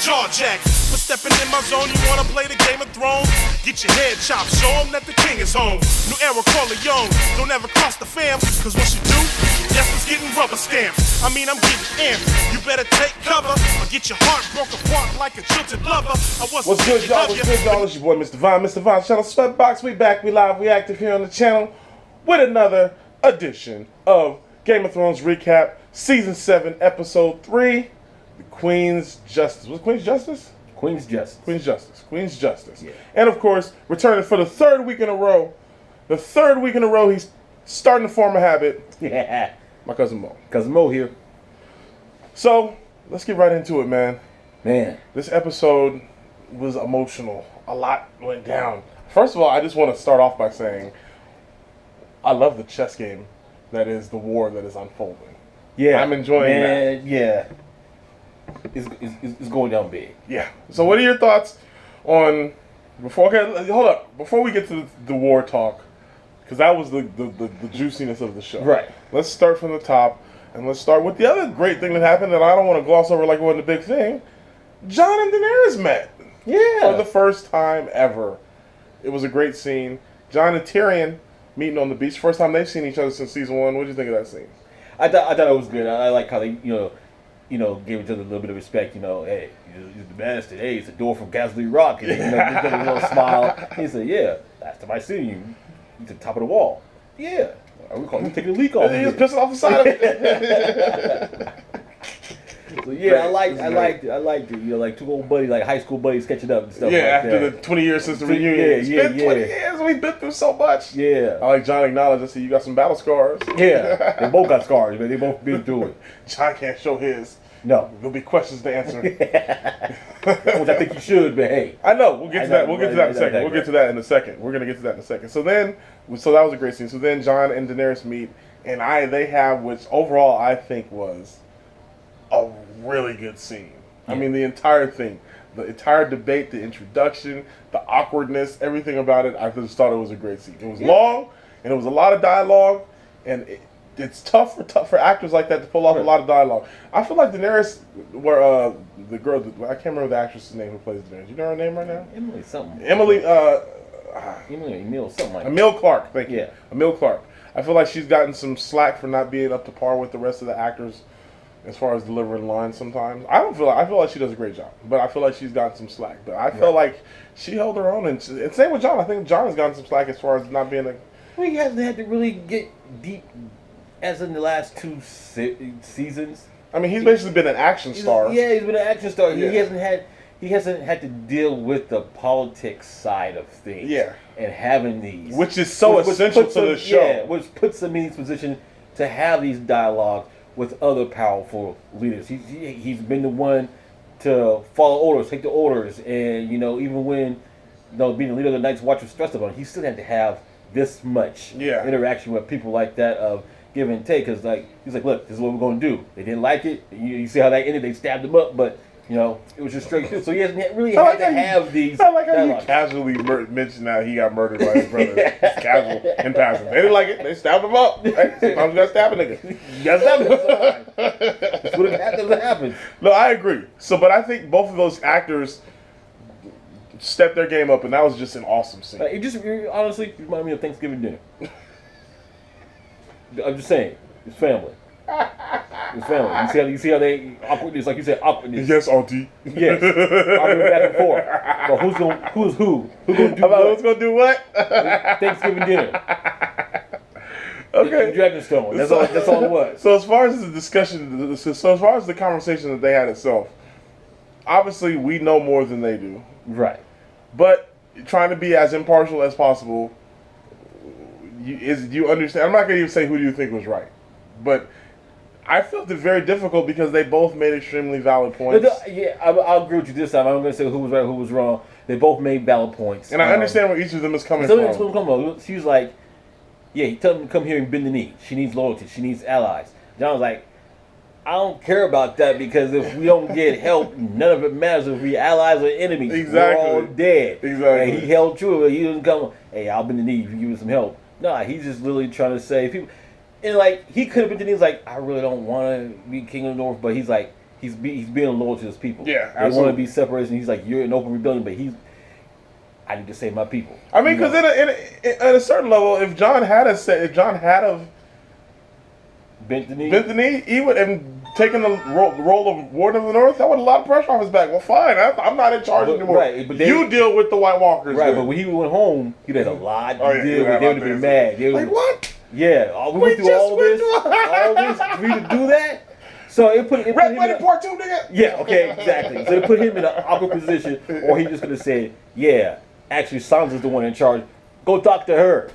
jaw jacked. For stepping in my zone, you wanna play the Game of Thrones? Get your head chopped, show 'em that the king is home. New era Corleone, don't ever cross the fam, cause once you do, yes, it's getting rubber stamped. I mean, I'm getting amped. You better take cover or get your heart broke apart like a jilted lover. What's good, y'all? What's good, y'all? It's your boy, Mr. Vine. Mr. Vine, Channel Sweatbox. We back, we live, we active here on the channel with another edition of Game of Thrones Recap, Season 7, Episode 3, The Queen's Justice. Was it Queen's Justice? Queen's Justice. Queen's Justice. Queen's Justice. Yeah. And, of course, returning for the third week in a row. The third week in a row, he's starting to form a habit. Yeah. My cousin Mo. Cousin Mo here. So, let's get right into it, man. Man. This episode was emotional. A lot went down. First of all, I just want to start off by saying I love the chess game that is the war that is unfolding. Yeah. I'm enjoying that. Yeah. It's going down big. Yeah. So what are your thoughts on before we get to the war talk, because that was the juiciness of the show. Right. Let's start from the top, and let's start with the other great thing that happened that I don't want to gloss over like it wasn't a big thing. Jon and Daenerys met. Yeah. For the first time ever. It was a great scene. Jon and Tyrion meeting on the beach. First time they've seen each other since season 1. What did you think of that scene? I thought it was good. I like how they, gave each other a little bit of respect. Hey, you're the master. Hey, it's a door from Castle Rock. And just got a little smile. He said, "Yeah, last time I seen you, you to the top of the wall." Yeah. We taking a leak off. He was pissing off the side of it. So yeah, I liked it. Like two old buddies, like high school buddies, catching up and stuff. Yeah, like after that. the 20 years since the reunion. It's been 20 years. We've been through so much. Yeah. I like Jon acknowledged. I said, you got some battle scars. Yeah. They both got scars, man. They both been through it. Jon can't show his. No. There'll be questions to answer. Which I think you should, but hey. I know. We'll get to that. We'll get to that in a second. We'll get to that in a second. We're gonna get to that in a second. So that was a great scene. So then Jon and Daenerys meet, and they have, which overall I think was a really good scene. I mean, the entire thing, the entire debate, the introduction, the awkwardness, everything about it, I just thought it was a great scene. It was long, and it was a lot of dialogue, and it's tough for actors like that to pull off a lot of dialogue. I feel like Daenerys, the girl, I can't remember the actress's name who plays Daenerys. You know her name right now? Emily something. Emily something like that. Emil Clark, thank you. Yeah. Emil Clark. I feel like she's gotten some slack for not being up to par with the rest of the actors as far as delivering lines sometimes. I feel like she does a great job, but I feel like she's gotten some slack. But I feel like she held her own, and same with Jon. I think Jon has gotten some slack as far as not being he hasn't had to really get deep as in the last two seasons. I mean, he's basically been an action star. Yeah, he's been an action star. Yeah. He hasn't had to deal with the politics side of things. Yeah. And having these, which is so essential to the show. Yeah, which puts him in his position to have these dialogues with other powerful leaders. He's been the one to follow orders, take the orders, and even when being the leader of the Night's Watch was stressed about it, he still had to have this much interaction with people like that of give and take. Because he's like, look, this is what we're going to do. They didn't like it. You see how that ended? They stabbed him up, but it was just straight through. So he hasn't really had to have these. I like how you casually mentioned that he got murdered by his brother. It's casual in passing. They didn't like it. They stabbed him up. Hey, sometimes you gotta stab a nigga. You gotta stab him. That's what happens. No, I agree. But I think both of those actors stepped their game up, and that was just an awesome scene. It just honestly reminded me of Thanksgiving dinner. I'm just saying, it's family. It's family. You see how they awkwardness, like you said, awkwardness. Yes, auntie. Yes. Arguing back and forth. But who's who? Who's gonna do what? Who's gonna do what? Thanksgiving dinner. Okay. Dragonstone. That's all it was. So as far as the discussion, as far as the conversation that they had itself, obviously we know more than they do. Right. But trying to be as impartial as possible. You understand? I'm not gonna even say who do you think was right, but I felt it very difficult because they both made extremely valid points. I'll agree with you this time. I'm not going to say who was right, who was wrong. They both made valid points. And I understand where each of them is coming from. She was like, yeah, he told him to come here and bend the knee. She needs loyalty. She needs allies. Jon was like, I don't care about that because if we don't get help, none of it matters if we allies or enemies. Exactly. We're all dead. Exactly. And he held true. He didn't come, hey, I'll bend the knee if you give me some help. Nah, he's just literally trying to save people. And he could have been the knee. He's like, I really don't want to be king of the North, but he's like, he's being loyal to his people. Yeah, they want absolutely. to be separated. He's like, you're an open rebellion, but I need to save my people. I mean, because at a certain level, if John had bent the knee. bent the knee, he would and taken the role of Warden of the North, that would a lot of pressure off his back. Well, fine, I'm not in charge anymore. Right, but you deal with the White Walkers. Right, then. but when he went home, he'd had a lot to Oh, deal yeah, with. They would have been mad. They Like would, what? yeah, we went through just all this for me to do that. So it put Red him in Wedding a, Part 2, nigga. yeah, okay, exactly. So it put him in an awkward position, or he just could have said, yeah, actually, Sansa's the one in charge. Go talk to her.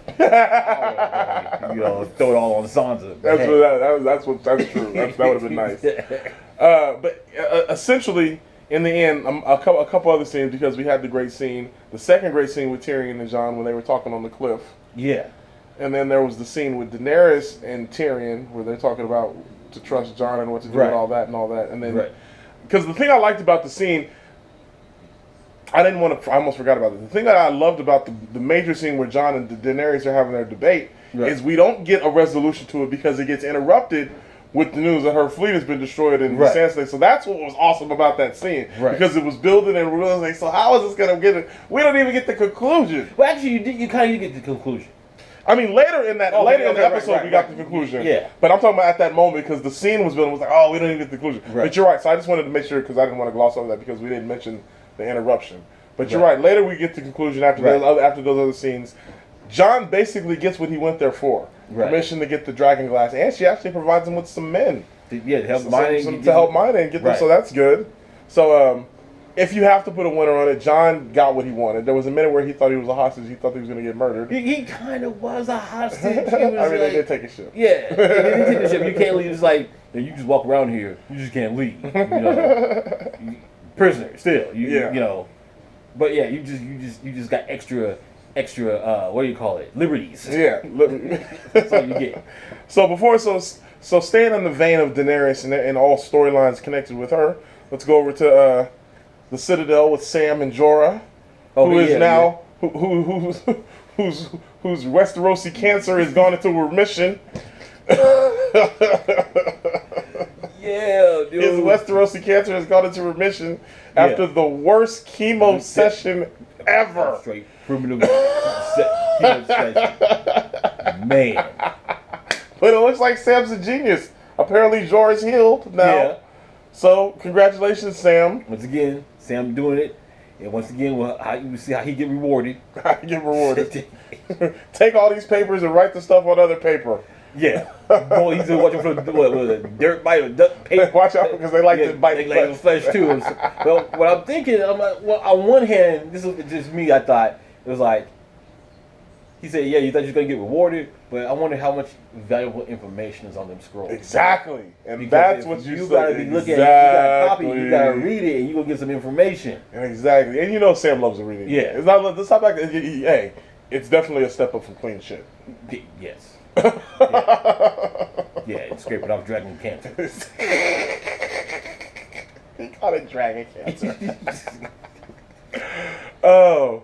You know, throw it all on Sansa. That's true. That's that would have been nice. But essentially, in the end, a couple other scenes because we had the great scene, the second great scene with Tyrion and Jon when they were talking on the cliff, Yeah. and then there was the scene with Daenerys and Tyrion where they're talking about to trust Jon and what to do Right. and all that, and then Right. because the thing I liked about the scene. I almost forgot about it. The thing that I loved about the major scene where Jon and Daenerys are having their debate Right. is we don't get a resolution to it because it gets interrupted with the news that her fleet has been destroyed in Right. Sansa. So that's what was awesome about that scene. Right. Because it was building and realizing, so how is this going to get it? We don't even get the conclusion. Well, actually, you kind of get the conclusion. I mean, later in the Okay, episode, right, we got right. the conclusion. Yeah. But I'm talking about at that moment because the scene was building, was like, oh, we don't even get the conclusion. Right. But you're right. So I just wanted to make sure because I didn't want to gloss over that because we didn't mention the interruption. But you're Right. right. Later we get the conclusion after Right. after those other scenes. Jon basically gets what he went there for. Right. Permission to get the dragon glass. And she actually provides him with some men. Yeah, to help Some- mine. to help mine and get them. Right. So that's good. So if you have to put a winner on it, Jon got what he wanted. There was a minute where he thought he was a hostage. He thought he was going to get murdered. He kind of was a hostage. He was I mean, like, they did take a ship. yeah, they didn't take the ship. You can't leave. It's like you just walk around here. You just can't leave. You know, prisoner still. Yeah. You know, but yeah, you just got extra. What do you call it? Liberties. Yeah. That's all you get. So staying in the vein of Daenerys and all storylines connected with her, let's go over to the Citadel with Sam and Jorah, who is now whose Westerosi cancer has gone into remission. Yeah, dude. His Westerosi cancer has gone into remission after the worst chemo session ever. Straight primitive chemo session. Man. But it looks like Sam's a genius. Apparently, Jorah's healed now. Yeah. So, congratulations, Sam. Once again, Sam doing it. And once again, you see how he get rewarded. I get rewarded. Take all these papers and write the stuff on other paper. Yeah. Boy, he's watching for the dirt bite or duck paper. Watch out because they like to bite they like the flesh too. Well, what I'm thinking, I'm like, well, on one hand, this is just me. I thought it was like he said, "Yeah, you thought you were gonna get rewarded, but I wonder how much valuable information is on them scrolls." Exactly, and Because that's if what you said. gotta be looking at. You gotta copy. You gotta read it, and you gonna get some information. Exactly, and you know Sam loves to read. Yeah. It's not like hey, it's definitely a step up from clean shit. Yes. Yeah, and scrape it off dragon cancer. He called it dragon cancer. Oh,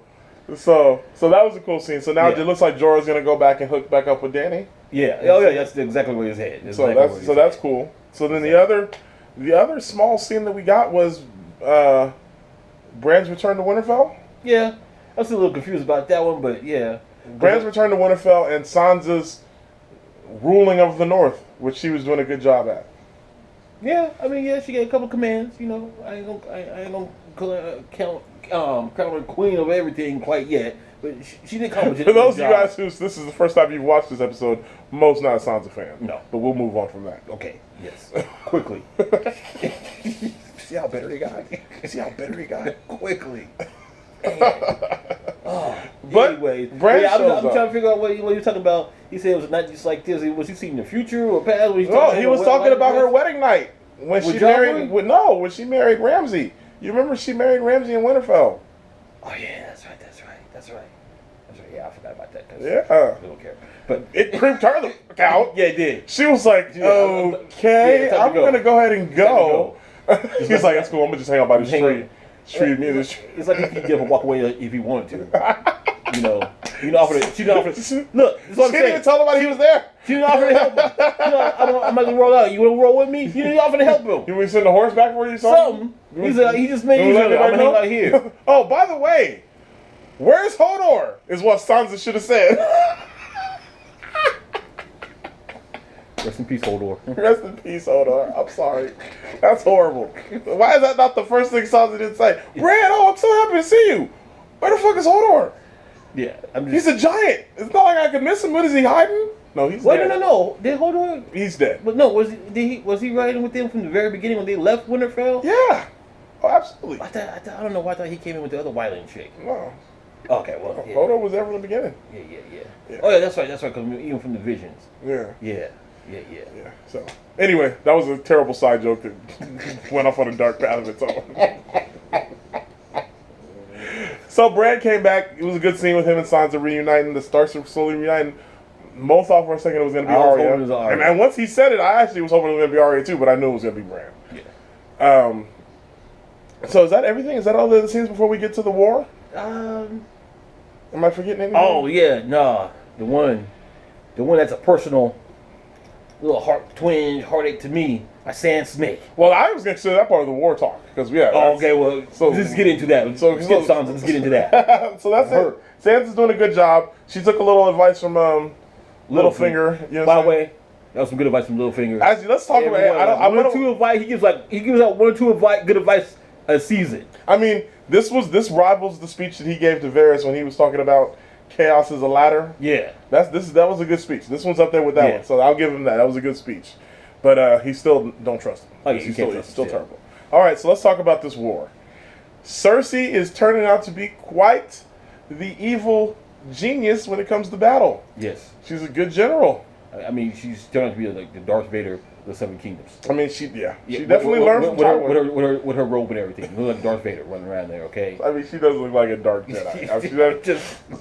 so that was a cool scene. So now Yeah. it looks like Jorah's gonna go back and hook back up with Dany. Yeah. Oh yeah, that's exactly where his head. So that's cool. So then the other small scene that we got was Bran's return to Winterfell. Yeah, I was a little confused about that one, but yeah. Bran's return to Winterfell and Sansa's ruling of the North, which she was doing a good job at. Yeah, I mean, yeah, she got a couple commands. You know, I ain't gonna crown her queen of everything quite yet, but she did come with it. For those of you guys who this is the first time you've watched this episode, Mo's not a Sansa fan. No. But we'll move on from that. Okay. Yes. Quickly. See how bitter he got? See how bitter he got? Quickly. But anyway, Bran I'm shows up. trying to figure out what you're talking about. He said it was not just like this. Was he seeing the future or past? No, he was talking about her wedding night when With she Joffrey? married. When she married Ramsay. You remember she married Ramsay in Winterfell? Oh yeah, that's right. Yeah, I forgot about that. 'Cause Yeah. I don't care. But It creeped her the out. yeah, it did. She was like, Yeah, okay, yeah, time to I'm go. going to go ahead and go. He's like, that's cool. I'm going to just hang out by the Hang street. out. Street music. It's like he could get up and walk away if he wanted to. You know. She didn't offer to. Look, this is what I'm She didn't saying. even tell nobody he was there. She didn't offer to help him. I'm not gonna roll out. You want to roll with me? You didn't offer to help him. You want me to send the horse back for you? Something. He just made You use wanna of it. let I'm gonna everybody hang know? out here. Oh, by the way, where's Hodor? Is what Sansa should have said. Rest in peace, Hodor. Rest in peace, Hodor. I'm sorry. That's horrible. Why is that not the first thing Sansa did say? Bran, oh, I'm so happy to see you. Where the fuck is Hodor? Yeah, I'm He's just. a giant. It's not like I could miss him. What is he hiding? No, he's Wait, dead. no. Did Hodor? He's dead. But no, was he riding with them from the very beginning when they left Winterfell? Yeah. Oh, absolutely. I don't know why I thought he came in with the other Wyland chick. No. Okay, well, yeah. Hodor was there from the beginning. Yeah. Oh yeah, that's right. Because even from the visions. Yeah. Yeah. Yeah. So, anyway, that was a terrible side joke that went off on a dark path of its own. So, Brad came back. It was a good scene with him and Sansa reuniting. The Starks are slowly reuniting. Mo thought for a second it was going to be I was Arya. hoping it was Arya. And once he said it, I actually was hoping it was going to be Arya too, but I knew it was going to be Bran. Yeah. So, is that everything? Is that all the scenes before we get to the war? Am I forgetting anything? Oh yeah, nah. The one that's a personal little heartache to me. My Sand Snake. Well, I was going to consider that part of the war talk. Because, yeah. Oh, okay, well, So- let's get into that. so- Let's get Sansa. Let's get into that. So that's Her. it. Sansa's doing a good job. She took a little advice from Littlefinger. You know By what the I'm saying? way, that was some good advice from Littlefinger. Actually, let's talk about it. One or two advice. He gives out one or two good advice a season. I mean, this rivals the speech that he gave to Varys when he was talking about chaos is a ladder. Yeah. That was a good speech. This one's up there with that Yeah. one, so I'll give him that. That was a good speech. But he still don't trust him. Oh, yeah, you he's can't still, trust he's still him, yeah. terrible. All right, so let's talk about this war. Cersei is turning out to be quite the evil genius when it comes to battle. Yes. She's a good general. I mean, she's turned out to be like the Darth Vader of the Seven Kingdoms. I mean, she Yeah, definitely learned from Tywin. with her robe and everything. She looks like Darth Vader running around there. Okay. I mean, she does look like a dark Jedi.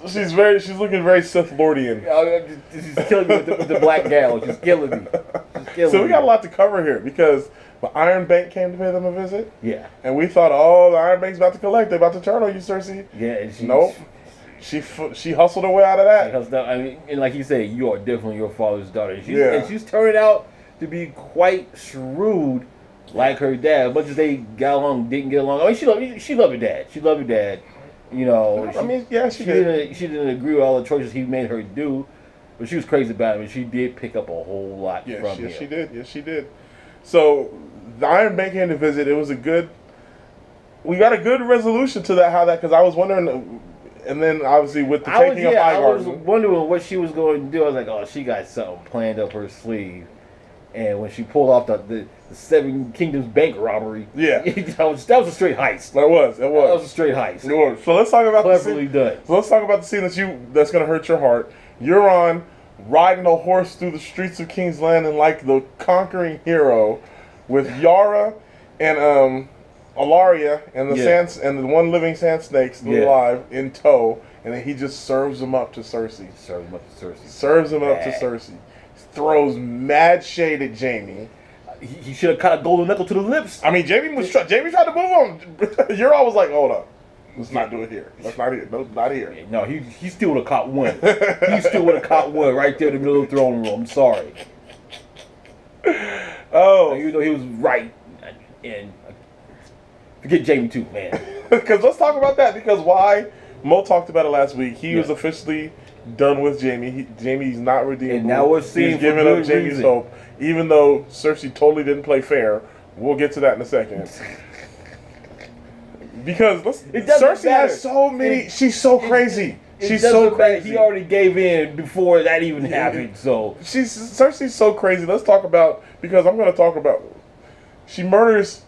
She's looking very Sith Lordian. She's killing me with the black gal. She's killing me. So we got a lot to cover here because the Iron Bank came to pay them a visit, Yeah. and we thought, oh, the Iron Bank's about to collect. They're about to turn on you, Cersei. Yeah. And she, Nope. She hustled her way out of that. Because I mean, and like you say, you are definitely your father's daughter. Yeah. And she's turning out to be quite shrewd, like her dad. As much as they got along, didn't get along. I mean, she loved her dad. She loved her dad. You know. I mean, yeah, she did. She didn't agree with all the choices he made her do, but she was crazy about him, and she did pick up a whole lot from him. Yes, she did. Yes, she did. So the Iron Bank came to visit. It was we got a good resolution to that. Because I was wondering. And then, obviously, with the taking of I was Highgarden. wondering what she was going to do. I was like, oh, she got something planned up her sleeve. And when she pulled off the Seven Kingdoms bank robbery, Yeah. that was a straight heist. It was. That was a straight heist. It was. So let's talk about Cleverly done. So let's talk about the scene that's going to hurt your heart. You're on riding a horse through the streets of King's Landing like the conquering hero with Yara and Alaria and the one living sand snake still alive in tow, and then he just serves them up to Cersei. Serves him up to Cersei. Throws mad shade at Jamie. He should have cut a golden knuckle to the lips. I mean, Jamie tried to move on. You're always like, hold up. Let's not do it here. Let's not here. No, not here. No, he still would have caught one. He still would have caught one right there in the middle of the throne room. I'm sorry. Oh. Even though he was right. And forget Jamie too, man. Because let's talk about that. Because why? Mo talked about it last week. He was officially done with Jamie. Jamie's not redeemable. And now we're seeing he's giving up Jamie's hope. Even though Cersei totally didn't play fair. We'll get to that in a second. Because Cersei has so many. She's so crazy. She's so crazy. He already gave in before that even happened. So Cersei's so crazy. Let's talk about, because I'm going to talk about. She murders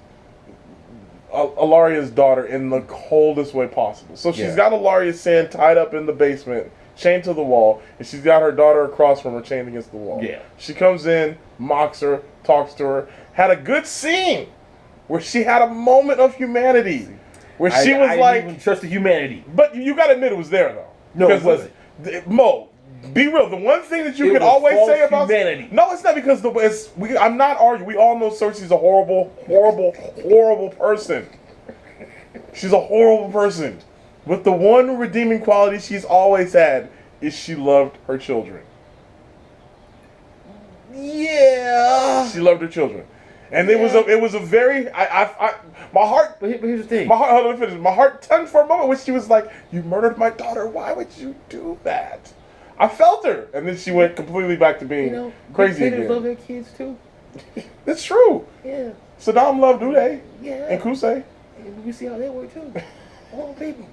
Alaria's daughter in the coldest way possible. So she's got Alaria Sand tied up in the basement, chained to the wall, and she's got her daughter across from her, chained against the wall. Yeah. She comes in, mocks her, talks to her, had a good scene where she had a moment of humanity, where she was I like, didn't even trust the humanity. but you got to admit it was there though. No, it wasn't. Mo, be real. The one thing that you It can was always false say about humanity. No, it's not because I'm not arguing. We all know Cersei's a horrible, horrible, horrible person. She's a horrible person. But the one redeeming quality she's always had is she loved her children. Yeah. She loved her children. And it was a very my heart. But here's the thing. My heart. Hold on, let me finish. My heart turned for a moment when she was like, "You murdered my daughter. Why would you do that?" I felt her, and then she went completely back to being crazy dictators again. love their kids too. It's true. Yeah. Saddam loved Uday Yeah. and Kusei. You see how they work too. Oh, baby.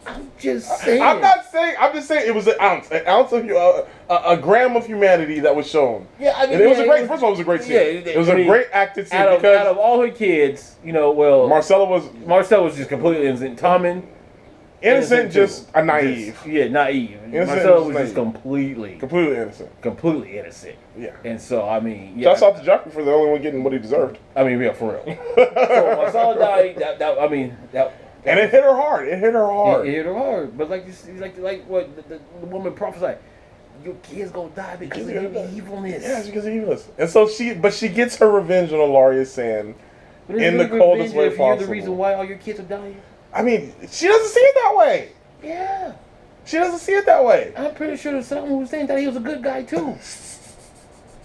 I'm just saying. I'm not saying. I'm just saying it was an ounce of a gram of humanity that was shown. Yeah, I mean, and it was a great. First of all, it was a great scene. Yeah, it was a great acted scene out because of all her kids, well, Marcel was just completely innocent. Tommen, innocent, just a naive. Naive. Innocent, Marcel was naive. just completely innocent. Yeah. Yeah. And so I mean, Shouts out to Joffrey for the only one getting what he deserved. I mean, yeah, for real. So Marcel died. And it hit her hard. It hit her hard. It hit her hard. But like what the woman prophesied, your kid's gonna die because of your evilness. Yeah, because of evilness. And so she gets her revenge on Elaria Sand in the coldest way possible. You're the reason why all your kids are dying. I mean, she doesn't see it that way. Yeah. She doesn't see it that way. I'm pretty sure there's someone who's saying that he was a good guy too.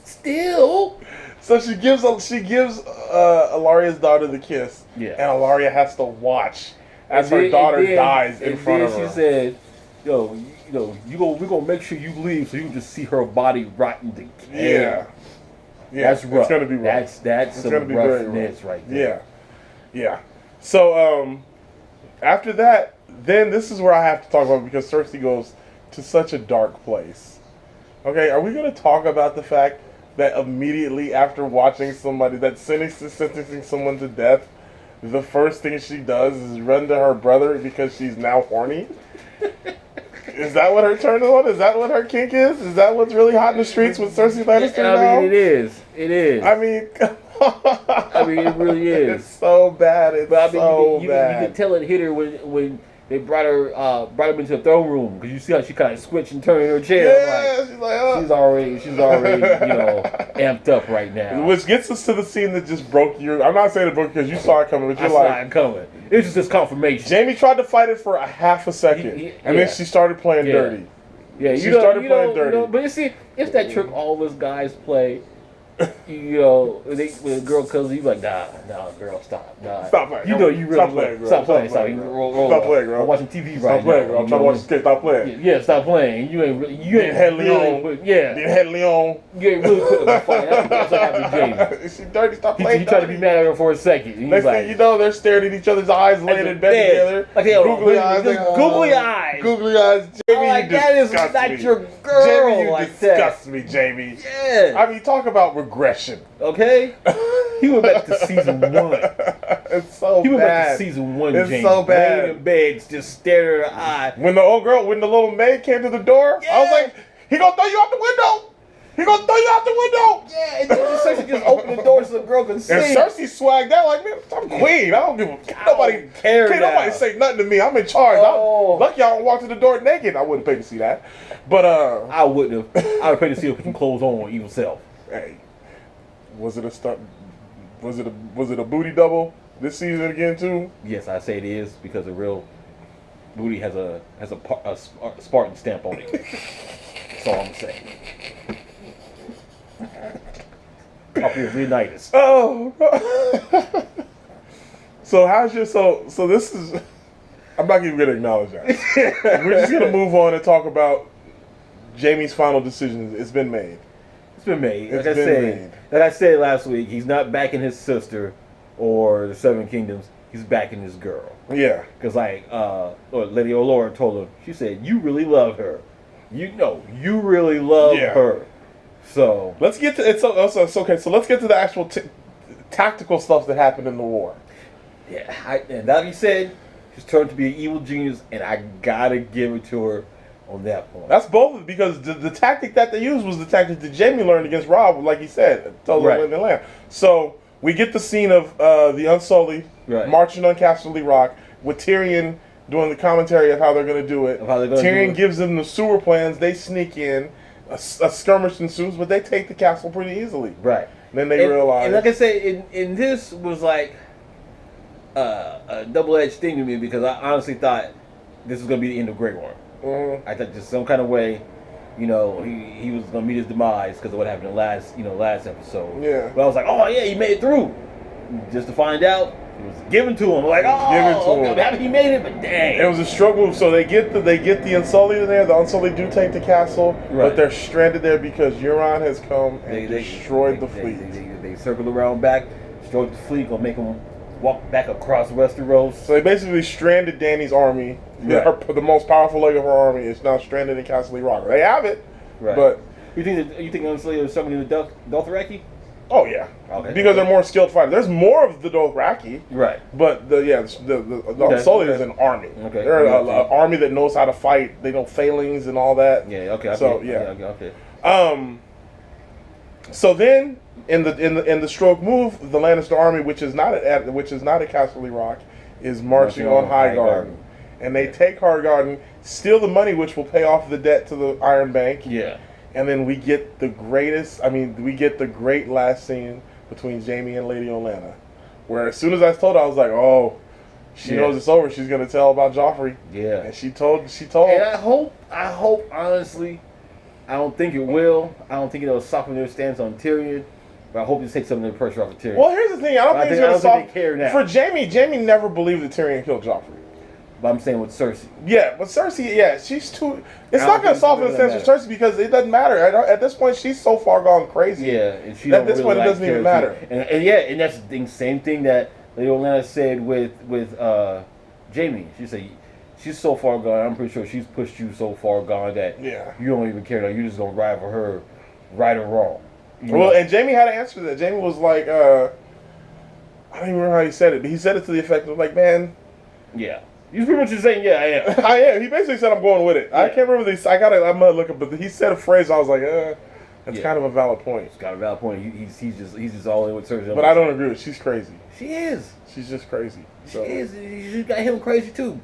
Still. So she gives Elaria's daughter the kiss. Yeah. And Elaria has to watch as her daughter dies in front of her. She said, we're gonna make sure you leave so you can just see her body rot in decay. Yeah. Yeah. That's rough. It's gonna be rough. That's some roughness right there. Yeah. Yeah. So after that, then this is where I have to talk about because Cersei goes to such a dark place. Okay, are we gonna talk about the fact that immediately after watching somebody that's sentencing someone to death, the first thing she does is run to her brother because she's now horny? Is that what her turn on? Is that what her kink is? Is that what's really hot in the streets with Cersei Lannister now? I mean, it is. It is. I mean, it really is. It's so bad. It's but, so you bad. You can tell it hit her when they brought her into the throne room because you see how she kind of switched and turned in her chair. Yeah, she's like, oh. She's already amped up right now. Which gets us to the scene that just broke your. I'm not saying it broke because you saw it coming, but you're I saw it coming. It was just this confirmation. Jamie tried to fight it for a half a second, and then she started playing dirty. Yeah, she started playing dirty. But you see, it's that trick all of us guys play. When the girl comes, you like, nah, girl, stop, nah. Stop playing. You really stop playing, girl. Stop playing. Stop playing, girl. I'm watching TV stop right playing, now. Girl. I'm trying to watch the Stop playing. Yeah, stop playing. You ain't really. You ain't head really Leon. put, yeah. Then head Leon. You ain't really put the fight. That's what happened to Jamie. She dirty. Stop playing. He tried to be mad at her for a second. Next thing you know, they're staring at each other's eyes, laying in bed together. Like googly eyes. Googly eyes. Googly eyes. Jamie, like, you that is disgust not me. your girl. Jamie, you like disgust me, Jamie. Yeah. I mean, talk about regression. Okay. He went back to season 1. It's so bad. He went back to season 1. It's Jamie. so bad. Laying in bed, just staring at her eye. When the little maid came to the door, I was like, he gonna throw you out the window. He gonna throw you out the window. Yeah, and then Cersei just opened the door so the girl can see. And Cersei swagged out like, man, I'm queen. I don't give a nobody care. Can't nobody say nothing to me. I'm in charge. Lucky I don't walk to the door naked. I wouldn't pay to see that. But I wouldn't have. I would pay to see her put some clothes on evil self. Hey, was it a stunt? Was it a booty double this season again too? Yes, I say it is because the real booty has a Spartan stamp on it. That's all I'm saying. Up here, Leonidas. Oh. So how's your so this is? I'm not even gonna acknowledge that. We're just gonna move on and talk about Jamie's final decisions. It's been made. It's been made. Like I said last week, he's not backing his sister or the Seven Kingdoms. He's backing his girl. Yeah. Because Lady Olenna told him, she said, "You really love her. You really love her." So let's get to it's okay. So let's get to the actual tactical stuff that happened in the war. Yeah, and like you said, she's turned to be an evil genius, and I gotta give it to her. On that point, that's both because the tactic that they used was the tactic that Jamie learned against Robb, like he said, in the land. So we get the scene of the Unsullied marching on Casterly Rock with Tyrion doing the commentary of how they're going to do it. Tyrion gives them the sewer plans. They sneak in, a skirmish ensues, but they take the castle pretty easily. Right. And then they realize. And like I said, in this was like a double-edged thing to me because I honestly thought this was going to be the end of Grey Worm. Mhm. I thought just some kind of way, you know, he was gonna meet his demise because of what happened in last episode. Yeah. But I was like, oh yeah, he made it through. Just to find out, it was given to him. Like, oh, Given to okay, him. I'm happy he made it, but dang. It was a struggle. So they get the Unsullied there. The Unsullied do take the castle, Right. but they're stranded there because Euron has come and They destroyed the they- fleet. They circled around back, destroyed the fleet, gonna make them walk back across Westeros. So they basically stranded Dany's army. Right. The most powerful leg of her army is now stranded in Castle Rock. They have it, Right. but you think Unsullied is summoning the Dothraki? oh yeah, Okay. because they're more skilled fighters. There's more of the Dothraki, Right. but the Okay, Unsullied okay. is an army. Okay. They're Yeah, an army that knows how to fight. They know failings and all that. Yeah. Okay. So, Okay, yeah. Okay. So then in the stroke move, the Lannister army, which is not at Castle Rock, is marching on Highgarden. And they take Highgarden, steal the money, which will pay off the debt to the Iron Bank. Yeah. And then we get the great last scene between Jaime and Lady Olenna, where as soon as I told her, I was like, oh, she Yeah. knows it's over. She's gonna tell about Joffrey. Yeah. And she told. And I hope honestly, I don't think it will. I don't think it'll soften their stance on Tyrion. But I hope it takes some of the pressure off of Tyrion. Well, here's the thing. I don't think it's I gonna don't think solve. they care now. For Jaime never believed that Tyrion killed Joffrey. But I'm saying with Cersei. Yeah, but Cersei, yeah, she's too. It's I not don't going to think soften it the really sense of Cersei because it doesn't matter. At this point, she's so far gone crazy. Yeah, and she At don't this really point, it like doesn't even Cersei. matter. And that's the thing, same thing that Lady Olenna said with Jaime. She said she's so far gone. I'm pretty sure she's pushed you so far gone that Yeah. you don't even care. Like, you're just gonna ride for her, right or wrong. You Well, know? and Jaime had to answer that. Jaime was like, I don't even remember how he said it, but he said it to the effect of like, man, yeah, he's pretty much just saying, yeah, I am. I am. He basically said, I'm going with it. I Yeah. can't remember this. I'm gonna look up, but he said a phrase. I was like, that's Yeah. kind of a valid point. He's got a valid point. He's just all in with Cersei. But I don't agree with. She's crazy. She is. She's just crazy. She So. is. She got him crazy too.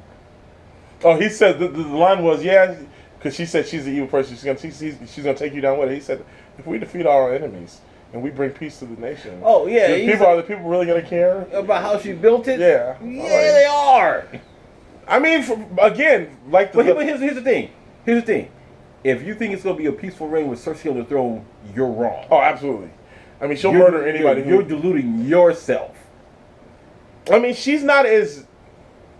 Oh, he said the line was because she said she's the evil person. She's gonna take you down with it. He said, if we defeat our enemies and we bring peace to the nation, Oh yeah, are the people really gonna care? about how she built it. Yeah. Yeah, Like- they are. I mean, again, like But here's the thing. Here's the thing. If you think it's gonna be a peaceful reign with Cersei on the throne, you're wrong. oh, absolutely. I mean, she'll You're- murder anybody. You're deluding yourself. I mean, she's not as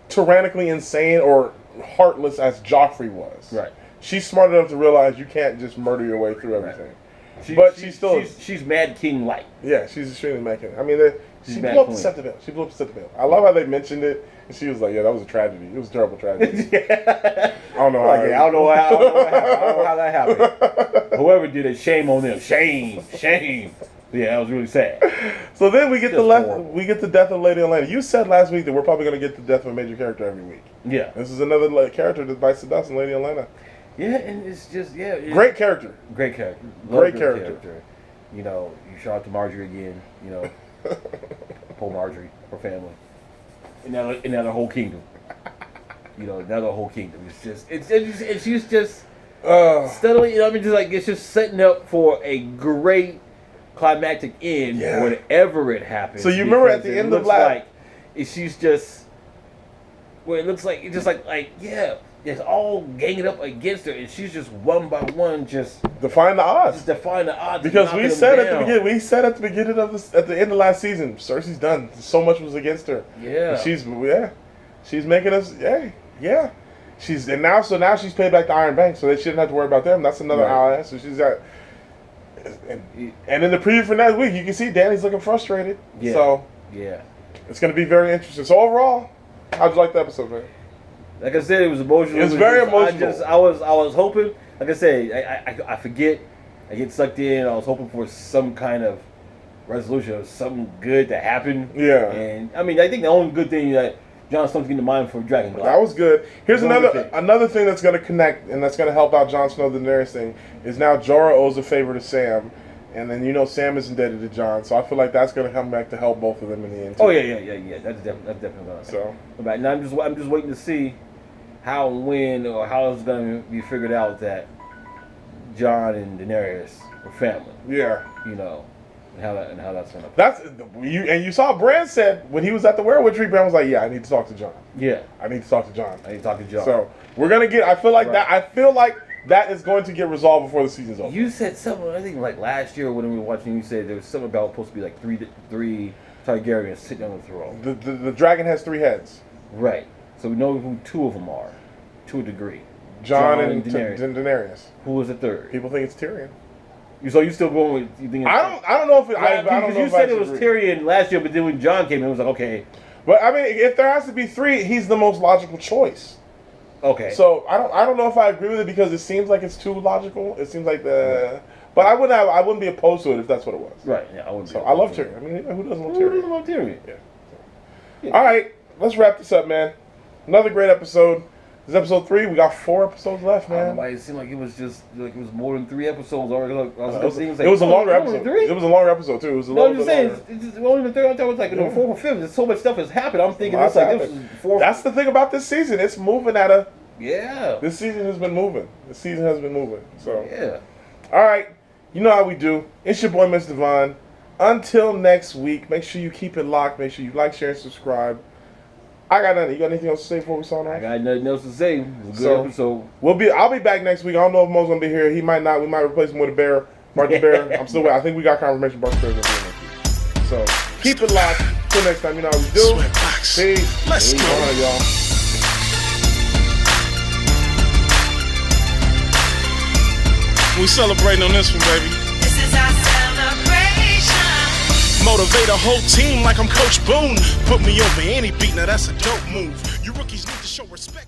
tyrannically insane or heartless as Joffrey was. Right. She's smart enough to realize you can't just murder your way through everything. She's Mad King like. Yeah, she's extremely making. I mean, She's she Mad blew up the Queen. Septa Vale. She blew up the Septa Vale. I love how they mentioned it, and she was like, "Yeah, that was a tragedy. It was a terrible tragedy." I don't know how. I don't know how that happened. Whoever did it, shame on them. Shame. Yeah, that was really sad. So then we get Just horrible. we get the death of Lady Olenna. You said last week that we're probably going to get the death of a major character every week. Yeah. This is another character that bites the dust in Lady Olenna. Yeah, and it's just Great character. Great character. Great Love character. You know, you shout out to Marjorie again. You know, poor Marjorie, her family, and now the whole kingdom. You know, now the whole kingdom. And she's just steadily. You know, I mean, just like it's just setting up for a great climactic end Yeah. whenever it happens. So you remember at because the it end of looks last- like she's just where it looks like it's just like yeah. It's all ganging up against her, and she's just one by one, just Define the odds. defying the odds. Because knocking we them said down. at the beginning of this, at the end of last season, Cersei's done. So much was against her. Yeah. And she's making us, yeah. Now she's paid back the Iron Bank, so they shouldn't have to worry about them. That's another Right. ally. So she's got, and in the preview for next week, you can see Danny's looking frustrated. Yeah. So Yeah. it's going to be very interesting. So overall, how'd you like the episode, man? Like I said, it was emotional. It was very emotional. I was hoping. Like I said, I forget. I get sucked in. I was hoping for some kind of resolution, or something good to happen. Yeah. And I mean, I think the only good thing that Jon Snow's getting to mind for Dragon That was good. Here's Another thing. another thing that's going to connect and that's going to help out Jon Snow, the Daenerys thing, is now Jorah owes a favor to Sam, and then Sam is indebted to Jon, so I feel like that's going to come back to help both of them in the end. Oh too. yeah. That's definitely gonna. So But now I'm just waiting to see how and when or how it's gonna be figured out that Jon and Daenerys are family. yeah, You know, and how that's gonna. That's you saw Brand said when he was at the Werewood Tree, Brand was like, "Yeah, I need to talk to John. Yeah, I need to talk to John. I need to talk to John. So we're gonna get. I feel like Right. that. I feel like that is going to get resolved before the season's over. You said something. I think like last year when we were watching, you said there was something about supposed to be like three Targaryens sitting on the throne. The dragon has 3 heads. Right. So we know who 2 of them are, to a degree. Jon and Daenerys. Daenerys. Who was the third? People think it's Tyrion. So you still going with? You think? I don't know if it, I don't know. Because you if said I it was agree. Tyrion last year, but then when Jon came in, it was like okay, But I mean, if there has to be 3, he's the most logical choice. okay. So I don't know if I agree with it because it seems like it's too logical. It seems like but I wouldn't be opposed to it if that's what it was. Right. Yeah, I wouldn't. So I love Tyrion. I mean, who doesn't love Who Tyrion? doesn't love Tyrion? Yeah. All right, let's wrap this up, man. Another great episode. This is episode 3. We got 4 episodes left, I don't know man. why it seemed like it was just like it was more than 3 episodes. Or like, It was a longer episode. Three? It was a longer episode too. It was a No, I'm little just bit saying, longer. it's just only the 3rd. I thought it was like the 4th or 5th. There's so much stuff has happened. I'm thinking Lots it's like this happened. was 4. That's the thing about this season. It's moving at a. Yeah. This season has been moving. The season has been moving. So. Yeah. All right. You know how we do. It's your boy, Mr. Devon. Until next week, make sure you keep it locked. Make sure you like, share, and subscribe. I got nothing. You got anything else to say before we sign off? I got nothing else to say. It was a good So- episode. I'll be back next week. I don't know if Mo's gonna be here. He might not. We might replace him with a bear. Mark the Bear. I'm still waiting. I think we got confirmation Mark the Bear's gonna be here next week. So keep it locked. Till next time, you know how we do. Sweatbox. Peace. Let's Peace. go. All right, y'all. We celebrating on this one, baby. This is our celebration. Motivate a whole team like I'm Coach Boone. Put me over any beat, now that's a dope move. You rookies need to show respect.